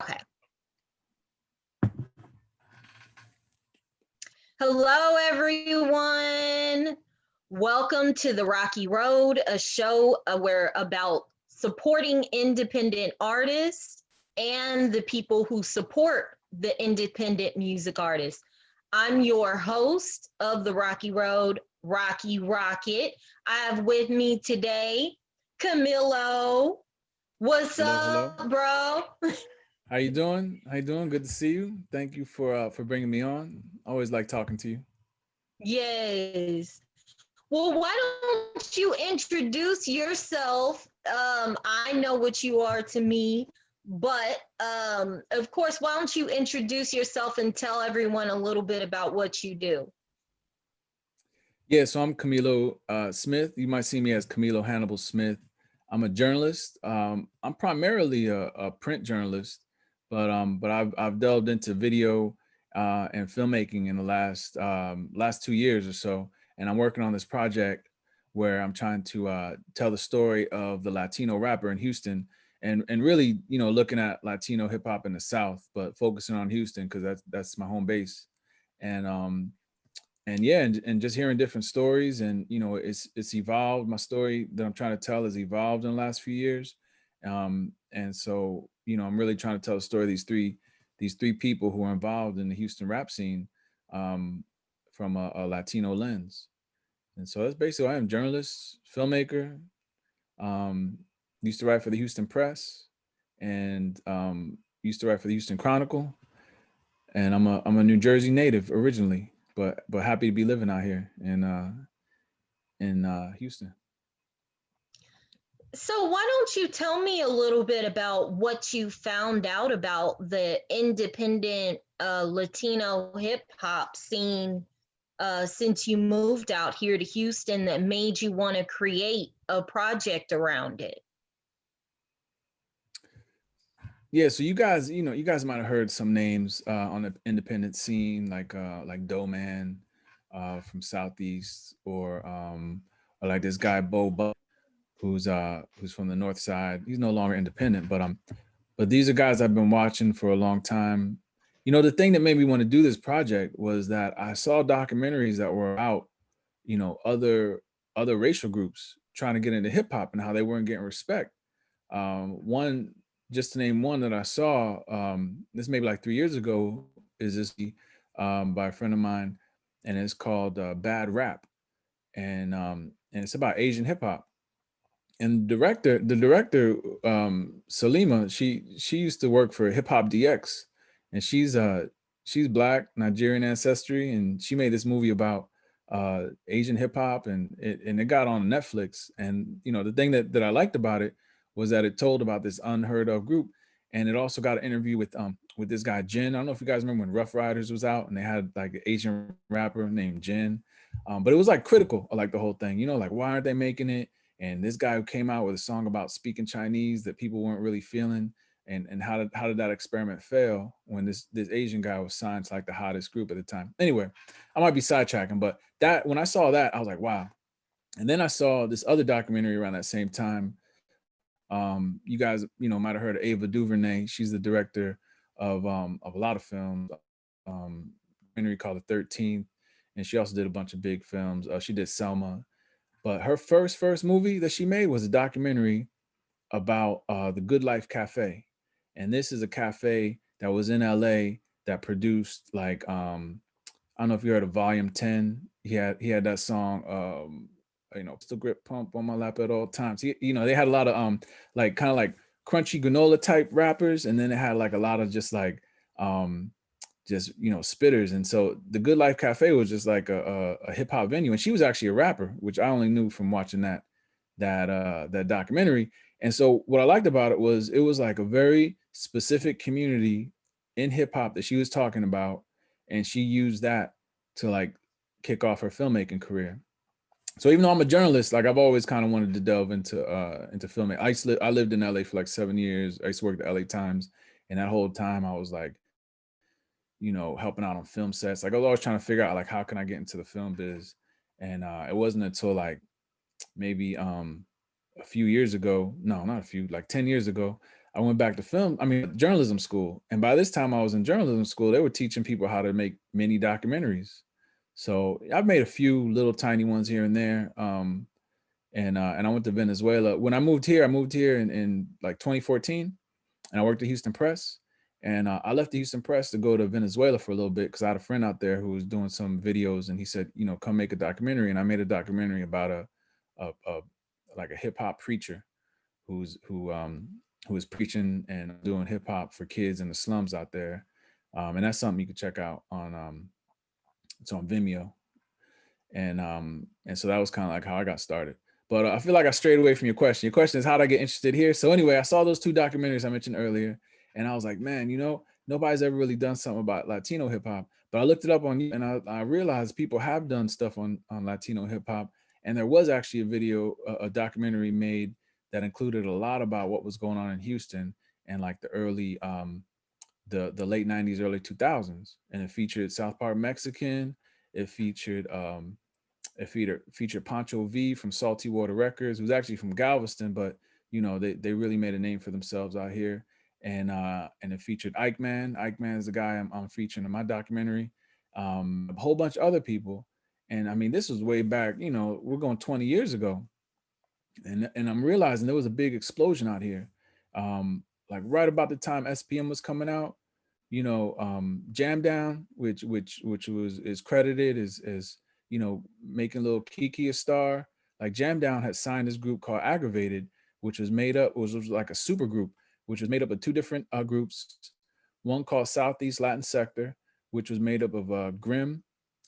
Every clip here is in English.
Okay. Hello, everyone. Welcome to the Rocky Road, a show where about supporting independent artists and the people who support the independent music artists. I'm your host of the Rocky Road, Rocky Rocket. I have with me today Camillo. What's Hello, up, hello. bro? How you doing? How you doing? Good to see you. Thank you for bringing me on. Always like talking to you. Yes. Well, why don't you introduce yourself? I know what you are to me, but of course, why don't you introduce yourself and tell everyone a little bit about what you do? Yeah, so I'm Camilo Smith. You might see me as Camilo Hannibal Smith. I'm a journalist. I'm primarily a print journalist, but I've delved into video and filmmaking in the last 2 years or so, and I'm working on this project where I'm trying to tell the story of the Latino rapper in Houston, and really, looking at Latino hip hop in the South, but focusing on Houston because that's my home base, and and yeah, and just hearing different stories, and it's evolved. My story that I'm trying to tell has evolved in the last few years, and so I'm really trying to tell the story of these three people who are involved in the Houston rap scene, um, from a Latino lens. And so that's basically I am: journalist, filmmaker. um, Used to write for the Houston Press, and used to write for the Houston Chronicle, and I'm a New Jersey native originally, but happy to be living out here in Houston. So, why don't you tell me a little bit about what you found out about the independent Latino hip hop scene since you moved out here to Houston that made you want to create a project around it? Yeah, so you guys might have heard some names on the independent scene, like Doughman from Southeast, or like this guy Bo Buck, who's from the North Side. He's no longer independent, but these are guys I've been watching for a long time. The thing that made me want to do this project was that I saw documentaries that were out, other racial groups trying to get into hip hop and how they weren't getting respect. One, just to name one that I saw, this maybe like 3 years ago, is this by a friend of mine, and it's called Bad Rap, and it's about Asian hip hop. And the director, Salima, she used to work for Hip Hop DX, and she's black, Nigerian ancestry, and she made this movie about Asian hip hop, and it got on Netflix. And the thing that I liked about it was that it told about this unheard of group, and it also got an interview with this guy Jin. I don't know if you guys remember when Rough Riders was out, and they had like an Asian rapper named Jin. But it was like critical of like the whole thing, like why aren't they making it? And this guy who came out with a song about speaking Chinese that people weren't really feeling, and how did that experiment fail when this Asian guy was signed to like the hottest group at the time. Anyway, I might be sidetracking, but that when I saw that, I was like, wow. And then I saw this other documentary around that same time. You guys, might have heard of Ava DuVernay. She's the director of a lot of films. Documentary called The 13th, and she also did a bunch of big films. She did Selma, but her first movie that she made was a documentary about the Good Life Cafe, and this is a cafe that was in LA that produced like I don't know if you heard of Volume 10. He had that song, Pistol Grip Pump on my lap at all times. They had a lot of like kind of like crunchy granola type rappers, and then it had like a lot of um just spitters. And so the Good Life Cafe was just like a hip hop venue, and she was actually a rapper, which I only knew from watching that documentary. And so what I liked about it was like a very specific community in hip hop that she was talking about, and she used that to like kick off her filmmaking career. So even though I'm a journalist, like I've always kind of wanted to delve into filmmaking. I lived in LA for like 7 years. I used to work at the LA Times, and that whole time I was like, helping out on film sets. Like I was always trying to figure out like how can I get into the film biz. And it wasn't until like maybe a few years ago, no, not a few, like 10 years ago, I went back to journalism school. And by this time I was in journalism school, they were teaching people how to make mini documentaries. So I've made a few little tiny ones here and there. And I went to Venezuela. When I moved here in like 2014, and I worked at Houston Press. And I left the Houston Press to go to Venezuela for a little bit because I had a friend out there who was doing some videos, and he said, come make a documentary. And I made a documentary about a like a hip hop preacher who was preaching and doing hip hop for kids in the slums out there. And that's something you can check out on it's on Vimeo. And so that was kind of like how I got started. But I feel like I strayed away from your question. Your question is how did I get interested here? So anyway, I saw those two documentaries I mentioned earlier, and I was like, man, nobody's ever really done something about Latino hip hop. But I looked it up on, and I realized people have done stuff on Latino hip hop, and there was actually a video, a documentary made that included a lot about what was going on in Houston and like the early, the late '90s, early 2000s, and it featured South Park Mexican. It featured Pancho V from Salty Water Records, who's actually from Galveston, but they really made a name for themselves out here. And it featured Ike Man. Ike Man is the guy I'm featuring in my documentary. A whole bunch of other people. And I mean, this was way back, we're going 20 years ago. And I'm realizing there was a big explosion out here. Like right about the time SPM was coming out, Jam Down, which is credited as making little Kiki a star. Like Jam Down had signed this group called Aggravated, which was made up, was like a super group, which was made up of two different groups. One called Southeast Latin Sector, which was made up of Grim,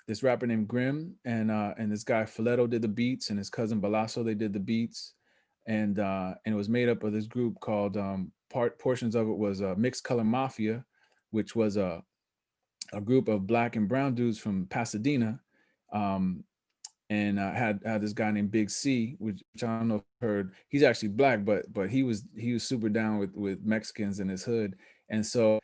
this rapper named Grim, and this guy Fileto did the beats, and his cousin Balasso, they did the beats. And it was made up of this group called portions of it was Mixed Color Mafia, which was a group of black and brown dudes from Pasadena, and had this guy named Big C, which I don't know if you've heard. He's actually black, but he was super down with Mexicans in his hood. And so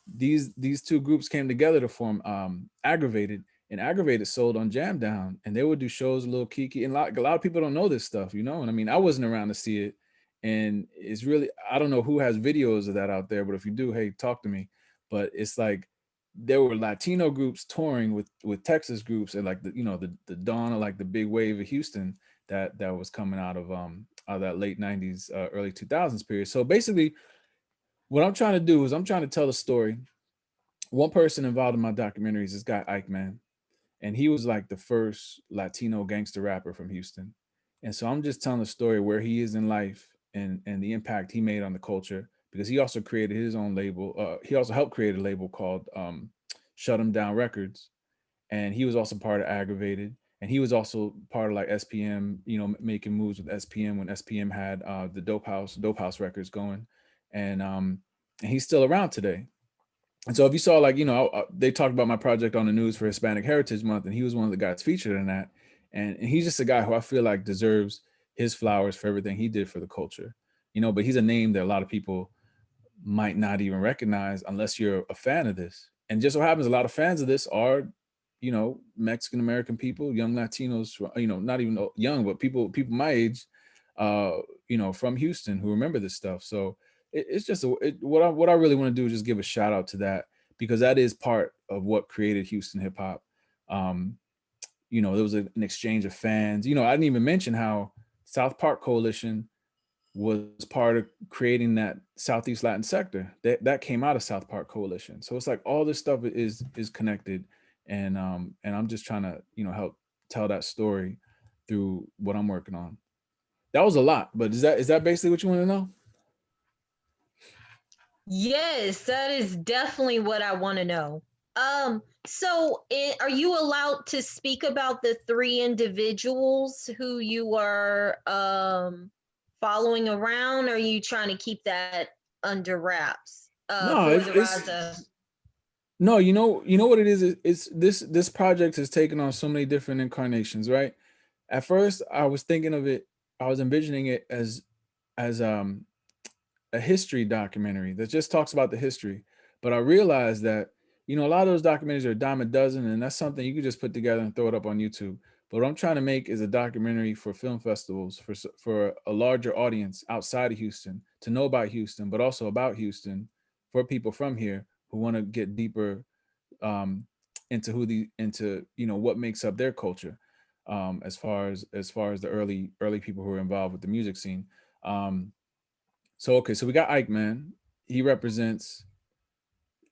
these two groups came together to form Aggravated, and Aggravated sold on Jam Down, and they would do shows, a little Kiki, and a lot of people don't know this stuff, and I mean, I wasn't around to see it, and it's really, I don't know who has videos of that out there, but if you do, hey, talk to me. But it's like there were Latino groups touring with Texas groups, and like the dawn of like the big wave of Houston that was coming out of that late '90s, early 2000s period. So basically, what I'm trying to do is I'm trying to tell a story. One person involved in my documentary is this guy Ike Man, and he was like the first Latino gangster rapper from Houston. And so I'm just telling the story where he is in life and the impact he made on the culture, because he also created his own label. He also helped create a label called Shut 'Em Down Records, and he was also part of Aggravated, and he was also part of like SPM, making moves with SPM when SPM had the Dope House records going, and he's still around today. And so if you saw, like, they talked about my project on the news for Hispanic Heritage Month, and he was one of the guys featured in that. And he's just a guy who I feel like deserves his flowers for everything he did for the culture, but he's a name that a lot of people might not even recognize unless you're a fan of this. And just so happens a lot of fans of this are, Mexican American people, young Latinos, not even young, but people my age, from Houston who remember this stuff. So it's just what I really want to do is just give a shout out to that, because that is part of what created Houston hip hop. There was an exchange of fans. I didn't even mention how South Park Coalition was part of creating that Southeast Latin Sector. That came out of South Park Coalition. So it's like all this stuff is connected, and I'm just trying to help tell that story through what I'm working on. That was a lot, but is that basically what you want to know? Yes, that is definitely what I want to know. So are you allowed to speak about the three individuals who you are following around? Or are you trying to keep that under wraps No, for the rise of? no, what it is. It's this project has taken on so many different incarnations, right? At first, I was thinking of it. I was envisioning it as a history documentary that just talks about the history. But I realized that, a lot of those documentaries are a dime a dozen, and that's something you could just put together and throw it up on YouTube. But what I'm trying to make is a documentary for film festivals for a larger audience outside of Houston to know about Houston, but also about Houston for people from here who want to get deeper um, into what makes up their culture, as far as the early people who are involved with the music scene. Um, so okay, so we got Ike Man. He represents,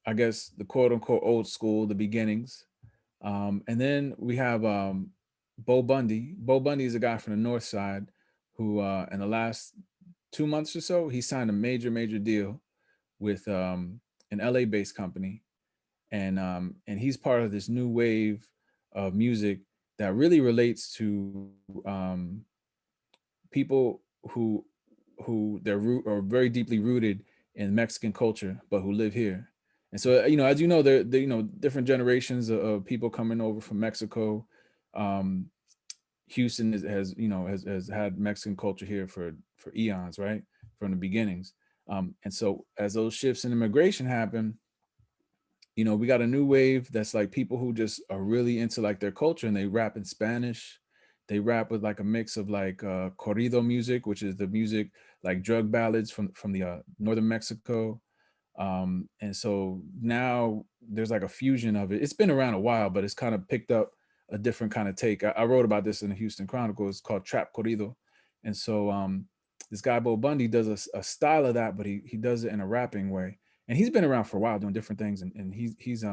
I guess, the quote unquote old school, the beginnings. And then we have Bo Bundy. Bo Bundy is a guy from the North Side who, in the last 2 months or so, he signed a major deal with an LA-based company, and he's part of this new wave of music that really relates to people who their root are very deeply rooted in Mexican culture, but who live here. And so, as you know, there different generations of people coming over from Mexico. Um, Houston has had Mexican culture here for eons, right, from the beginnings. And so, as those shifts in immigration happen, we got a new wave that's like people who just are really into like their culture, and they rap in Spanish. They rap with like a mix of like corrido music, which is the music like drug ballads from the northern Mexico. And so now there's like a fusion of it. It's been around a while, but it's kind of picked up a different kind of take. I wrote about this in the Houston Chronicle. It's called Trap Corrido. And so this guy Bo Bundy does a style of that, but he does it in a rapping way. And he's been around for a while doing different things, and he's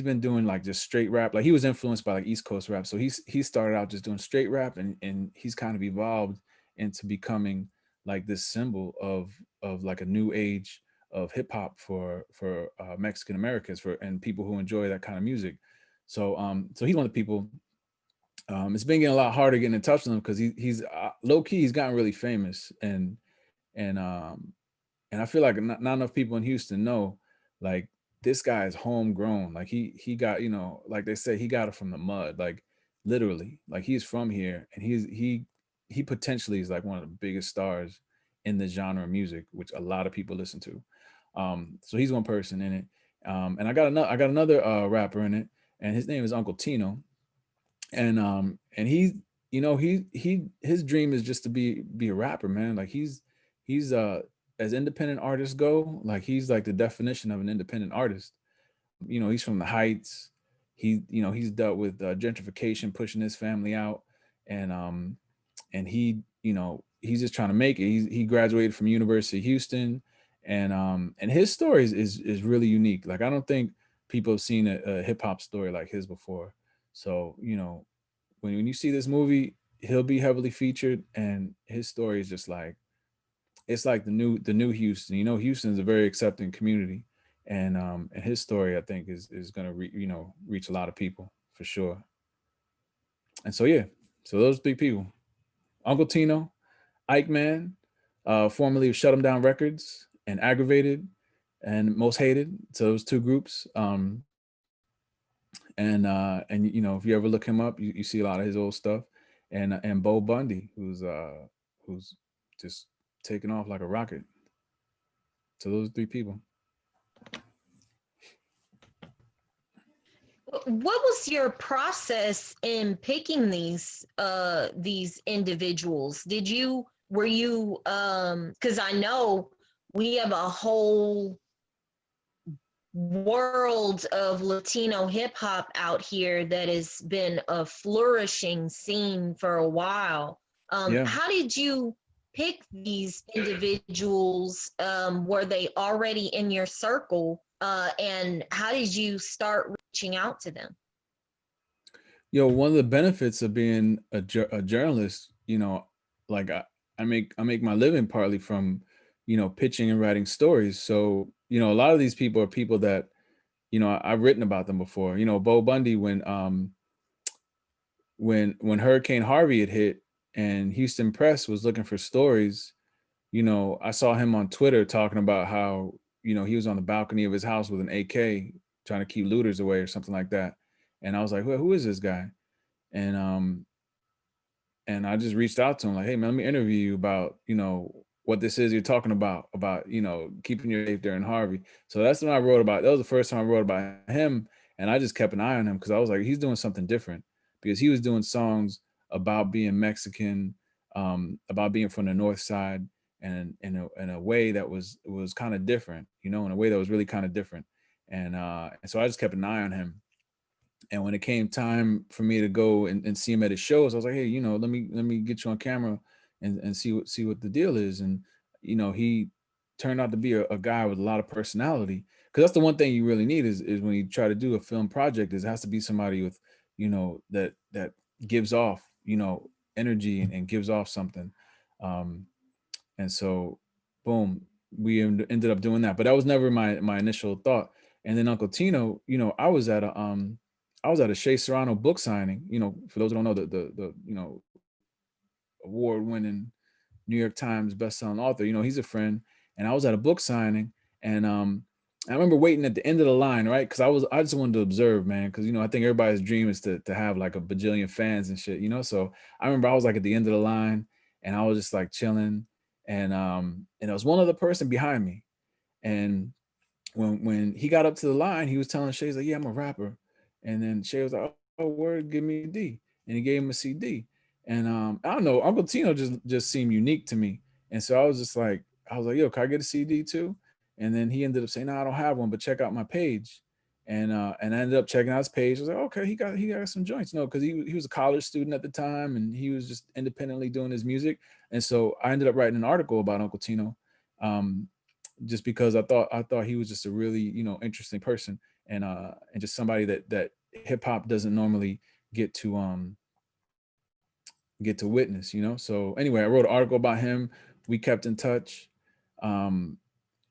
been doing like just straight rap. Like he was influenced by like East Coast rap. So he started out just doing straight rap, and he's kind of evolved into becoming like this symbol of like a new age of hip hop for Mexican Americans and people who enjoy that kind of music. So he's one of the people. It's been getting a lot harder getting in touch with him because he's low key. He's gotten really famous, and and I feel like not enough people in Houston know, like, this guy is homegrown. Like he got, like they say, he got it from the mud. Like literally, like he's from here, and he potentially is like one of the biggest stars in the genre of music, which a lot of people listen to. So he's one person in it. And I got another rapper in it, and his name is Uncle Tino. And his dream is just to be a rapper, man. Like he's as independent artists go, like he's like the definition of an independent artist. He's from the Heights. He's dealt with gentrification, pushing his family out, and he's just trying to make it. He graduated from University of Houston, and his story is really unique. Like I don't think people have seen a hip hop story like his before. So when you see this movie, he'll be heavily featured, and his story is just like, it's like the new Houston. Houston's a very accepting community, and his story, I think, is gonna reach a lot of people for sure. And so yeah, so those three people: Uncle Tino, Ike Man, formerly of Shut 'Em Down Records, and Aggravated, and Most Hated. So those two groups. And if you ever look him up, you see a lot of his old stuff. And Bo Bundy, who's just taking off like a rocket. So those three people. What was your process in picking these individuals? Were you because I know we have a whole world of Latino hip hop out here that has been a flourishing scene for a while. Yeah. How did you pick these individuals? Were they already in your circle? And how did you start reaching out to them? One of the benefits of being a journalist, like I make my living partly from, pitching and writing stories. So, a lot of these people are people that, I've written about them before. Bo Bundy, when Hurricane Harvey had hit and Houston Press was looking for stories, I saw him on Twitter talking about how, he was on the balcony of his house with an AK trying to keep looters away or something like that. And I was like, who is this guy? And and I just reached out to him like, hey man, let me interview you about, what this is you're talking about, keeping your safe during Harvey. So that's when I wrote about, that was the first time I wrote about him. And I just kept an eye on him because I was like, he's doing something different, because he was doing songs about being Mexican, about being from the North Side, and in a way that was kind of different, you know, in a way that was really kind of different. And so I just kept an eye on him. And when it came time for me to go and see him at his shows, I was like, hey, you know, let me get you on camera and see what the deal is. And you know, he turned out to be a guy with a lot of personality. Because that's the one thing you really need is when you try to do a film project, is it has to be somebody with, you know, that gives off, you know, energy and gives off something. Um, and so, boom, we ended up doing that. But that was never my initial thought. And then Uncle Tino, you know, I was at a Shea Serrano book signing. You know, for those who don't know, the you know, award winning New York Times bestselling author. You know, he's a friend, and I was at a book signing, and I remember waiting at the end of the line, right? Because I just wanted to observe, man. Because you know, I think everybody's dream is to have like a bajillion fans and shit, you know. So I remember I was like at the end of the line, and I was just like chilling, and there was one other person behind me, and when he got up to the line, he was telling Shay, he's like, yeah, I'm a rapper. And then Shay was like, oh, word, give me a D. And he gave him a CD. And I don't know, Uncle Tino just seemed unique to me. And so I was like, yo, can I get a CD too? And then he ended up saying, no, I don't have one, but check out my page. And I ended up checking out his page. I was like, okay, he got some joints. No, because he was a college student at the time, and he was just independently doing his music. And so I ended up writing an article about Uncle Tino. Um, just because I thought he was just a really, you know, interesting person, and just somebody that hip hop doesn't normally get to get to witness, you know. So anyway, I wrote an article about him. We kept in touch. um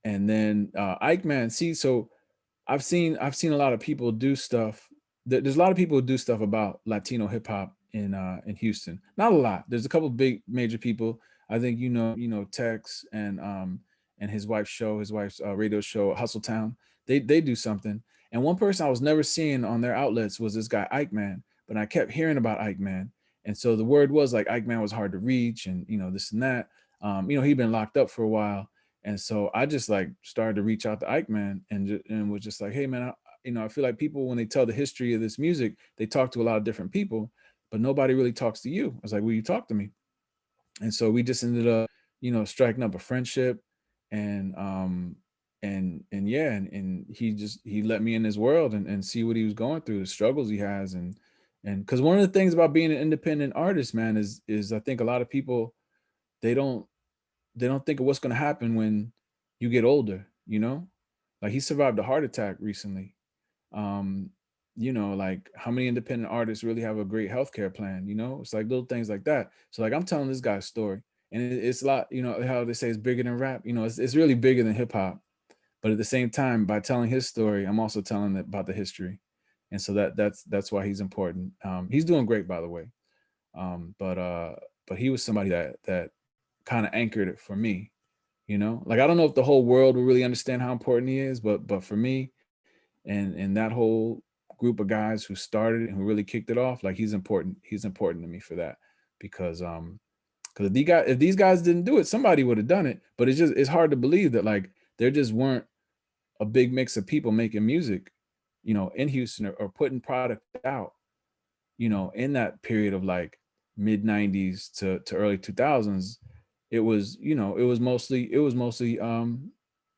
and then Ike, man, see, so I've seen a lot of people do stuff. There's a lot of people who do stuff about Latino hip hop in Houston. Not a lot. There's a couple big major people. I think you know Tex and his wife's radio show Hustle Town. They do something. And one person I was never seeing on their outlets was this guy Ike Man. But I kept hearing about Ike Man, and so the word was like Ike Man was hard to reach, and you know this and that. You know, he'd been locked up for a while, and so I just like started to reach out to Ike Man, and was just like, hey man, you know, I feel like people, when they tell the history of this music, they talk to a lot of different people, but nobody really talks to you. I was like, will you talk to me? And so we just ended up, you know, striking up a friendship, and and yeah, and he let me in his world, and see what he was going through, the struggles he has, and because one of the things about being an independent artist, man, is I think a lot of people, they don't they don't think of what's going to happen when you get older, you know. Like he survived a heart attack recently. um you know, like how many independent artists really have a great healthcare plan, you know? It's like little things like that. So like I'm telling this guy's story, and it's a lot, you know, how they say it's bigger than rap, you know, it's really bigger than hip hop. But at the same time, by telling his story, I'm also telling it about the history. And so that's why he's important. He's doing great, by the way. But he was somebody that kind of anchored it for me, you know. Like I don't know if the whole world will really understand how important he is, but for me, and that whole group of guys who started it and who really kicked it off, like he's important to me for that. Because if these guys didn't do it, somebody would have done it. But it's hard to believe that like there just weren't a big mix of people making music, you know, in Houston, or putting product out, you know, in that period of like mid 90s to early 2000s. It was, you know, it was mostly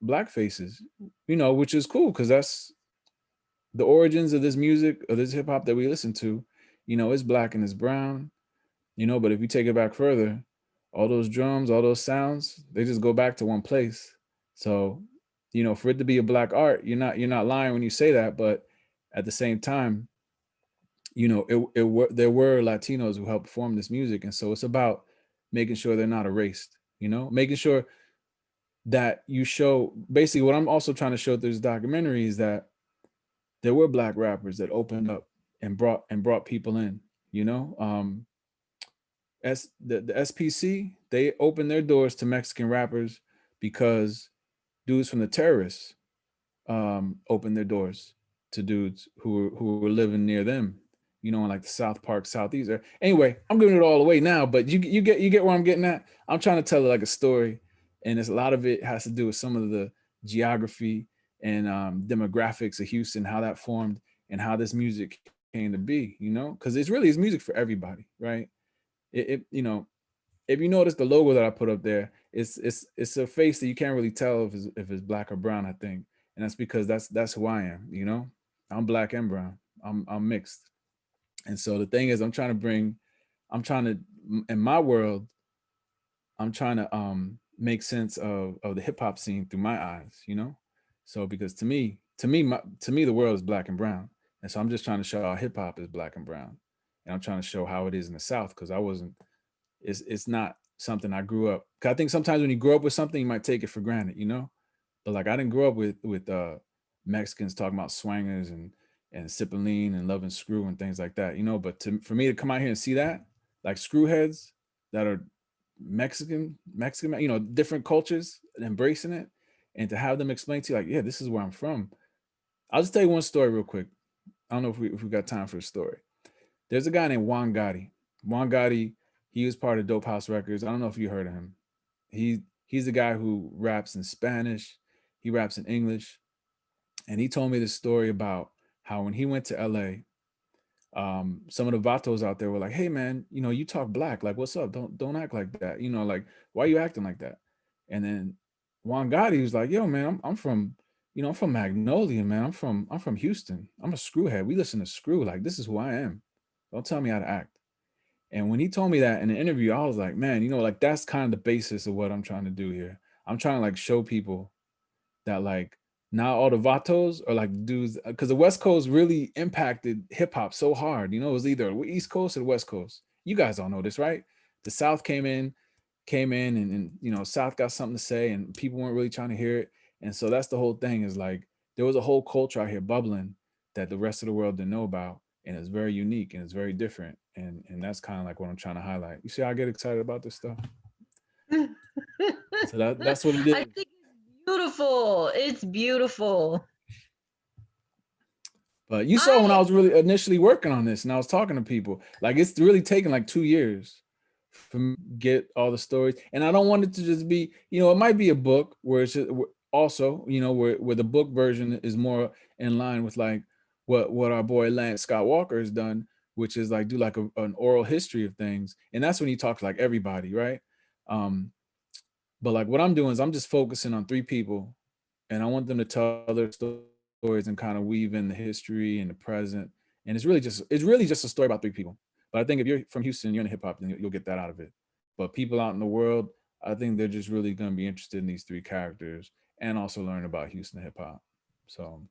black faces, you know, which is cool because that's the origins of this music, of this hip hop that we listen to. You know, it's black and it's brown, you know. But if you take it back further, all those drums, all those sounds, they just go back to one place. So, you know, for it to be a black art, you're not lying when you say that. But at the same time, you know, there were Latinos who helped form this music, and so it's about making sure they're not erased. You know, making sure that you show. Basically, what I'm also trying to show through this documentary is that there were black rappers that opened up and brought people in. You know, the SPC, they opened their doors to Mexican rappers because dudes from the terrorists opened their doors to dudes who were living near them, you know, in like the South Park, Southeast. Anyway, I'm giving it all away now, but you get where I'm getting at. I'm trying to tell like a story, and there's a lot of it has to do with some of the geography and demographics of Houston, how that formed, and how this music came to be, you know, because it's really is music for everybody, right? You know, if you notice the logo that I put up there, it's a face that you can't really tell if it's black or brown, I think. And that's because that's who I am, you know? I'm black and brown. I'm mixed. And so the thing is I'm trying to in my world, I'm trying to make sense of the hip hop scene through my eyes, you know? So because to me the world is black and brown. And so I'm just trying to show how hip hop is black and brown. And I'm trying to show how it is in the South because I wasn't it's not something I grew up. Cause I think sometimes when you grow up with something, you might take it for granted, you know. But like I didn't grow up with Mexicans talking about swangers and sipping lean and loving screw and things like that, you know. But for me to come out here and see that, like screwheads that are Mexican, you know, different cultures embracing it, and to have them explain to you like, yeah, this is where I'm from. I'll just tell you one story real quick. I don't know if we got time for a story. There's a guy named Juan Gotti. Juan Gotti, he was part of Dope House Records. I don't know if you heard of him. He's the guy who raps in Spanish. He raps in English, and he told me this story about how when he went to LA, some of the vatos out there were like, "Hey man, you know you talk black. Like, what's up? Don't act like that. You know, like why are you acting like that?" And then Juan Gotti was like, "Yo man, I'm from I'm from Magnolia, man. I'm from Houston. I'm a screwhead. We listen to Screw. Like this is who I am. Don't tell me how to act." And when he told me that in the interview, I was like, man, you know, like that's kind of the basis of what I'm trying to do here. I'm trying to like show people that like not all the vatos are like dudes because the West Coast really impacted hip hop so hard. You know, it was either East Coast or the West Coast. You guys all know this, right? The South came in and you know, South got something to say and people weren't really trying to hear it. And so that's the whole thing is like there was a whole culture out here bubbling that the rest of the world didn't know about. And it's very unique and it's very different. And that's kind of like what I'm trying to highlight. You see how I get excited about this stuff? So that's what it I is. think it's beautiful. It's beautiful. But you saw when I I was really initially working on this and I was talking to people, like it's really taken like 2 years for me to get all the stories. And I don't want it to just be, you know, it might be a book where it's just, also, you know, where the book version is more in line with like what our boy Lance Scott Walker has done, which is like do like an oral history of things. And that's when he talks to like everybody, right? Um, but like what I'm doing is I'm just focusing on three people and I want them to tell their stories and kind of weave in the history and the present. And it's really just a story about three people. But I think if you're from Houston, you're in hip hop, then you'll get that out of it. But people out in the world, I think they're just really going to be interested in these three characters and also learn about Houston hip hop. So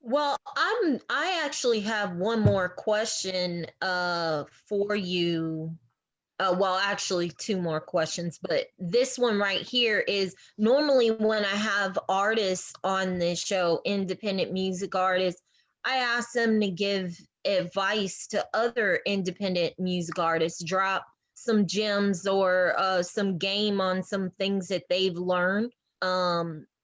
well, I actually have one more question for you. Well, actually, two more questions, but this one right here is normally when I have artists on this show, independent music artists, I ask them to give advice to other independent music artists, drop some gems or some game on some things that they've learned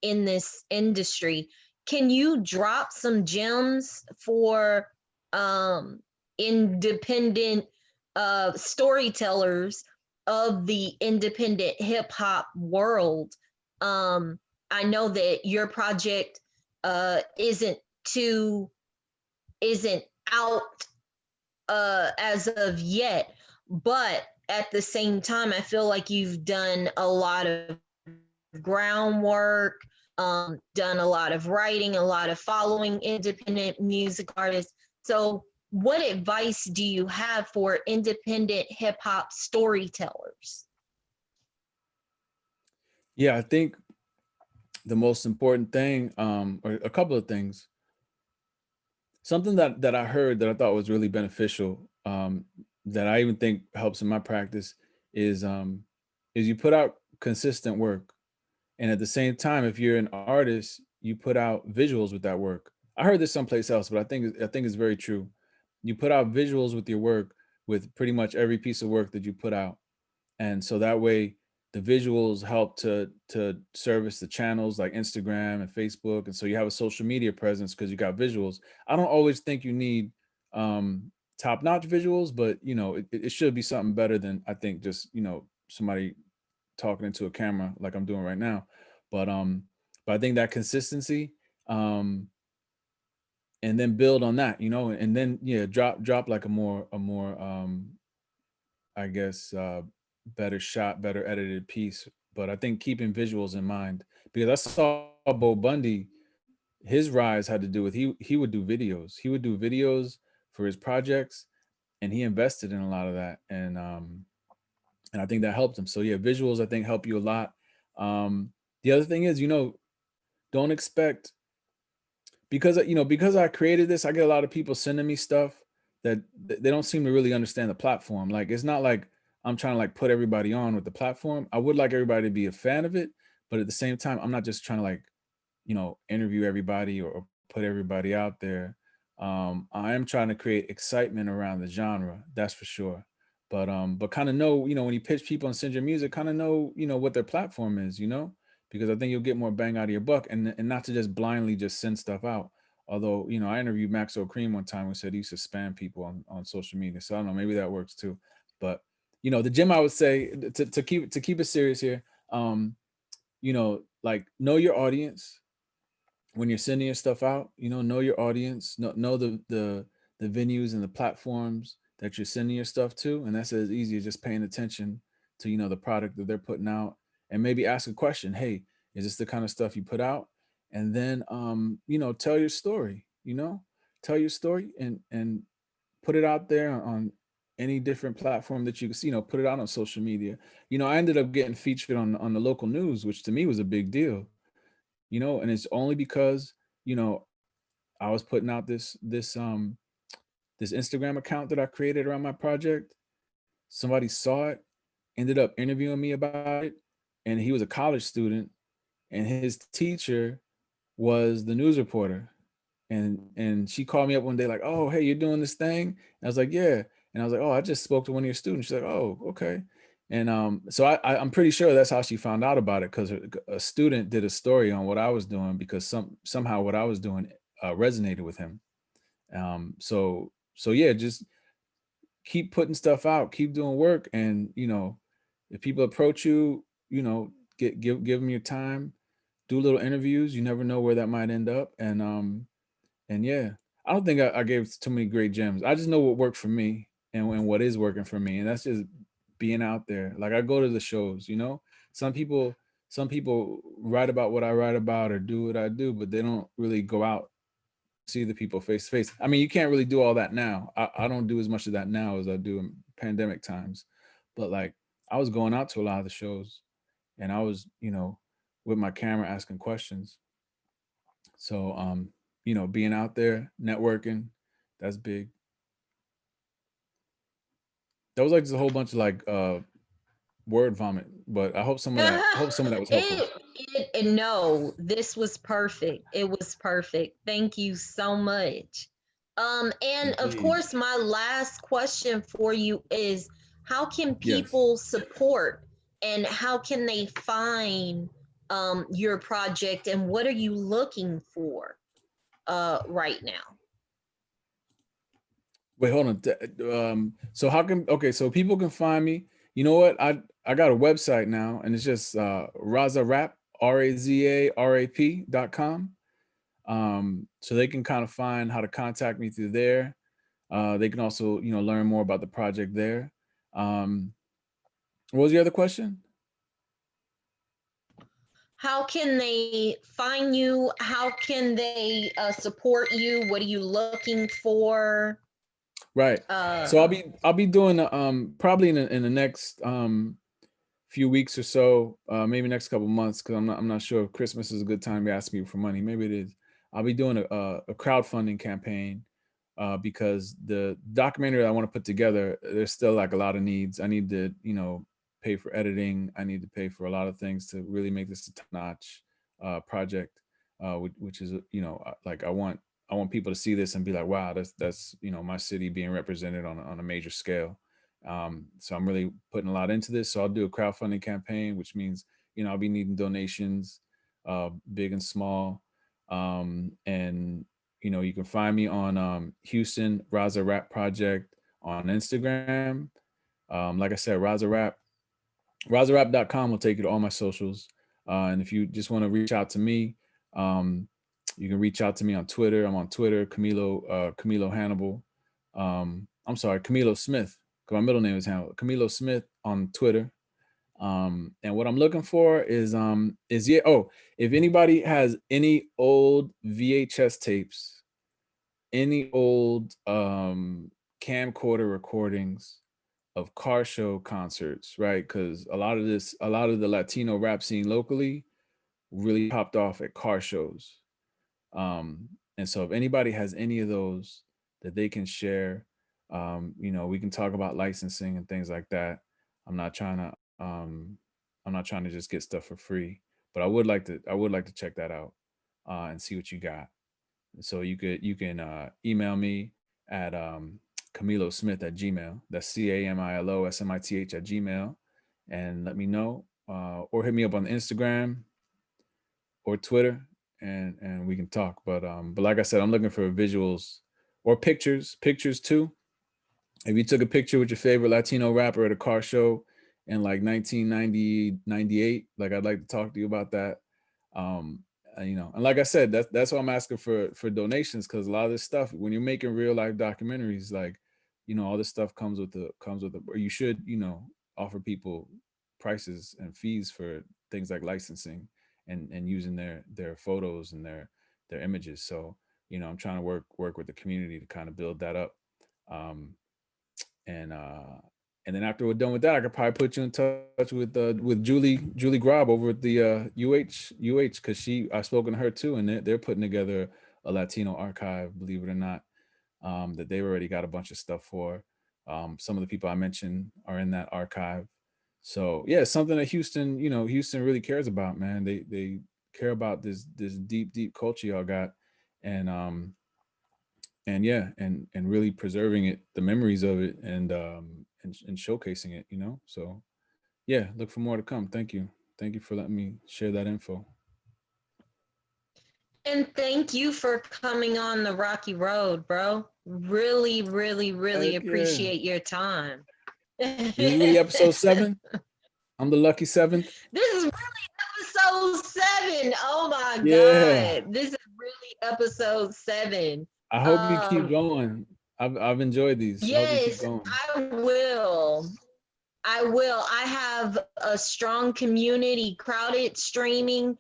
in this industry. Can you drop some gems for independent storytellers of the independent hip hop world? Um, I know that your project too isn't out as of yet, but at the same time, I feel like you've done a lot of groundwork, done a lot of writing, a lot of following independent music artists. So, what advice do you have for independent hip hop storytellers? yeah, I think the most important thing, or a couple of things, something that I heard that I thought was really beneficial, that I even think helps in my practice is you put out consistent work. And at the same time, if you're an artist, you put out visuals with that work. I heard this someplace else, but I think it's very true. You put out visuals with your work with pretty much every piece of work that you put out. And so that way the visuals help to service the channels like Instagram and Facebook. And so you have a social media presence because you got visuals. I don't always think you need top-notch visuals, but you know, it should be something better than I think just, you know, somebody talking into a camera like I'm doing right now. But but I think that consistency, um and then build on that, and then yeah, drop like a more I guess better shot, better edited piece. But I think keeping visuals in mind, because I saw Bo Bundy, his rise had to do with he would do videos. He would do videos for his projects, and he invested in a lot of that, and I think that helped him. So yeah, visuals I think help you a lot. The other thing is, don't expect, because I created this, I get a lot of people sending me stuff that they don't seem to really understand the platform. Like, it's not like I'm trying to like put everybody on with the platform. I would like everybody to be a fan of it, but at the same time, I'm not just trying to like, interview everybody or put everybody out there. I am trying to create excitement around the genre, that's for sure. But kind of know, when you pitch people and send your music, kind of know, what their platform is, because I think you'll get more bang out of your buck, and not to just blindly just send stuff out. Although, I interviewed Maxo Cream one time who said he used to spam people on social media. So I don't know, maybe that works too. But the gym, I would say, to keep it serious here, like, know your audience when you're sending your stuff out. Know your audience, know the venues and the platforms that you're sending your stuff to, and that's as easy as just paying attention to the product that they're putting out, and maybe ask a question. Hey, is this the kind of stuff you put out? And then tell your story. Tell your story, and put it out there on any different platform that you can see. Put it out on social media. I ended up getting featured on the local news, which to me was a big deal. And it's only because I was putting out this Instagram account that I created around my project. Somebody saw it, ended up interviewing me about it, and he was a college student, and his teacher was the news reporter. And she called me up one day like, "Oh, hey, you're doing this thing?" And I was like, "Yeah." And I was like, "Oh, I just spoke to one of your students." She's like, "Oh, okay." And so I'm pretty sure that's how she found out about it, because a student did a story on what I was doing, because somehow what I was doing resonated with him. So yeah, just keep putting stuff out, keep doing work, and if people approach you, give them your time, do little interviews. You never know where that might end up, and yeah, I don't think I gave too many great gems. I just know what worked for me, and what is working for me, and that's just being out there. Like, I go to the shows. Some people some people write about what I write about or do what I do, but they don't really go out, see the people face to face. I mean, you can't really do all that now. I don't do as much of that now as I do in pandemic times. But like, I was going out to a lot of the shows, and I was, with my camera asking questions. So being out there, networking, that's big. That was like just a whole bunch of like word vomit, but I hope some of that was helpful. No, this was perfect. It was perfect. Thank you so much. And of Indeed. course, my last question for you is, how can Yes. people support, and how can they find your project, and what are you looking for right now? Wait, hold on. So how can okay? So people can find me. You know what? I got a website now, and it's just razarap razarap.com. So they can kind of find how to contact me through there. They can also learn more about the project there. Um, what was the other question? How can they find you? How can they support you? What are you looking for? Right. So I'll be doing probably in the next few weeks or so, maybe next couple months, because I'm not sure if Christmas is a good time to ask people for money. Maybe it is. I'll be doing a crowdfunding campaign, because the documentary that I want to put together, there's still like a lot of needs. I need to pay for editing. I need to pay for a lot of things to really make this a top-notch project, which is like I want people to see this and be like, wow, that's my city being represented on a major scale. So I'm really putting a lot into this. So I'll do a crowdfunding campaign, which means I'll be needing donations, big and small. And you can find me on Houston Raza Rap Project on Instagram. Like I said, razarap.com will take you to all my socials. And if you just want to reach out to me, um, You can reach out to me on Twitter. I'm on Twitter, Camillo Hannibal. I'm sorry, Camillo Smith, because my middle name is Hannibal. Camillo Smith on Twitter. And what I'm looking for is yeah. Oh, if anybody has any old VHS tapes, any old camcorder recordings of car show concerts, right? Because a lot of the Latino rap scene locally really popped off at car shows. And so if anybody has any of those that they can share, we can talk about licensing and things like that. I'm not trying to I'm not trying to just get stuff for free, but I would like to check that out and see what you got. So you can email me at Camilo Smith at Gmail. That's CAMILOSMITH at Gmail, and let me know. Or hit me up on Instagram or Twitter, and we can talk. But like I said, I'm looking for visuals or pictures too. If you took a picture with your favorite Latino rapper at a car show in like 1990, 98, like I'd like to talk to you about that. Um, and like I said, that's why I'm asking for donations, because a lot of this stuff, when you're making real life documentaries, like, all this stuff or you should, offer people prices and fees for things like licensing and using their photos and their images. So, I'm trying to work with the community to kind of build that up. Um, and then after we're done with that, I could probably put you in touch with Julie Grob over at the UH, because I've spoken to her too, and they're putting together a Latino archive, believe it or not, that they've already got a bunch of stuff for. Some of the people I mentioned are in that archive. So yeah, it's something that Houston really cares about, man. They care about this deep culture y'all got, and yeah, and really preserving it, the memories of it, and showcasing it, So yeah, look for more to come. Thank you for letting me share that info. And thank you for coming on the Rocky Road, bro. Really, really, really Heck yeah. appreciate your time. This is really episode 7. I'm the lucky 7th. This is really episode 7. Oh my Yeah, God. This is really episode 7. I hope you keep going. I've enjoyed these. I hope you keep Yes, going. I will. I will. I have a strong community, Crowded Streaming.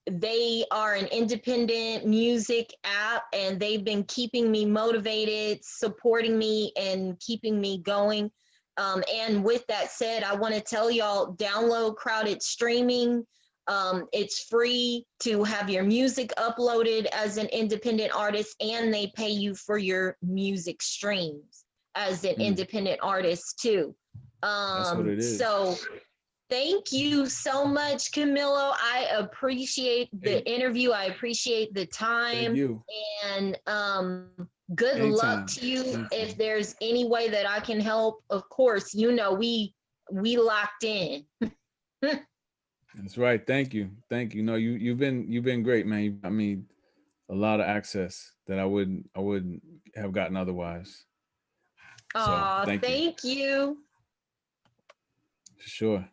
They are an independent music app, and they've been keeping me motivated, supporting me, and keeping me going. And with that said, I want to tell y'all, download Crowded Streaming. It's free to have your music uploaded as an independent artist, and they pay you for your music streams as an independent artist too. That's what it is. So thank you so much, Camillo. I appreciate the interview. I appreciate the Thank time. you. And good luck Anytime. to you. Anytime. If there's any way that I can help, of course, we locked in. That's right. Thank you. No, you've been great, man. You got me a lot of access that I wouldn't have gotten otherwise. So Aw, thank you. thank you. For sure.